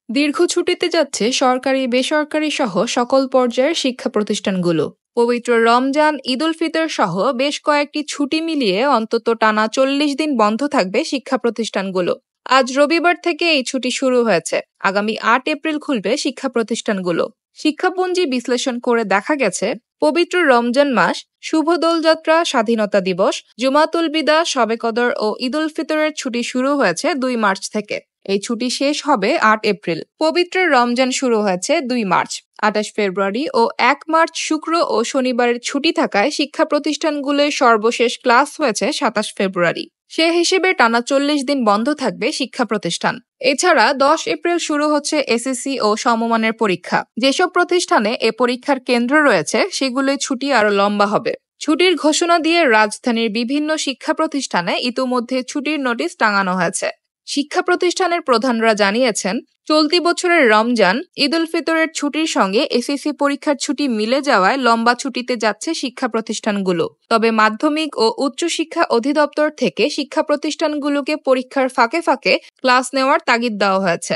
দীর্ঘ ছুটিতে যাচ্ছে সরকারি বেসরকারি সহ সকল পর্যায়ের শিক্ষা প্রতিষ্ঠানগুলো। পবিত্র রমজান, ঈদ উল ফিতর সহ বেশ কয়েকটি ছুটি মিলিয়ে অন্তত টানা 40 দিন বন্ধ থাকবে শিক্ষা প্রতিষ্ঠানগুলো। আজ রবিবার থেকে এই ছুটি শুরু হয়েছে। আগামী 8 এপ্রিল খুলবে শিক্ষা প্রতিষ্ঠানগুলো। শিক্ষাপঞ্জি বিশ্লেষণ করে দেখা গেছে, পবিত্র রমজান মাস, শুভ দোলযাত্রা, স্বাধীনতা দিবস, জুমাতুল বিদা, শবে কদর ও ঈদ উল ফিতরের ছুটি শুরু হয়েছে 2 মার্চ থেকে। এই ছুটি শেষ হবে 8 এপ্রিল। পবিত্র রমজান শুরু হয়েছে 2 মার্চ। 28 ফেব্রুয়ারি ও 1 মার্চ শুক্র ও শনিবারের ছুটি থাকায় শিক্ষা প্রতিষ্ঠানগুলোর সর্বশেষ ক্লাস হয়েছে 27 ফেব্রুয়ারি। সে হিসেবে টানা 40 দিন বন্ধ থাকবে শিক্ষা প্রতিষ্ঠান। এছাড়া 10 এপ্রিল শুরু হচ্ছে এসএসসি ও সমমানের পরীক্ষা। যেসব প্রতিষ্ঠানে এ পরীক্ষার কেন্দ্র রয়েছে সেগুলোর ছুটি আরো লম্বা হবে। ছুটির ঘোষণা দিয়ে রাজধানীর বিভিন্ন শিক্ষা প্রতিষ্ঠানে ইতোমধ্যে ছুটির নোটিশ টাঙানো হয়েছে। শিক্ষা প্রতিষ্ঠানের প্রধানরা জানিয়েছেন, চলতি বছরের রমজান, ঈদ উল ফিতরের ছুটির সঙ্গে এসএসসি পরীক্ষার ছুটি মিলে যাওয়ায় লম্বা ছুটিতে যাচ্ছে শিক্ষা প্রতিষ্ঠানগুলো। তবে মাধ্যমিক ও উচ্চশিক্ষা অধিদপ্তর থেকে শিক্ষা প্রতিষ্ঠানগুলোকে পরীক্ষার ফাঁকে ফাঁকে ক্লাস নেওয়ার তাগিদ দেওয়া হয়েছে।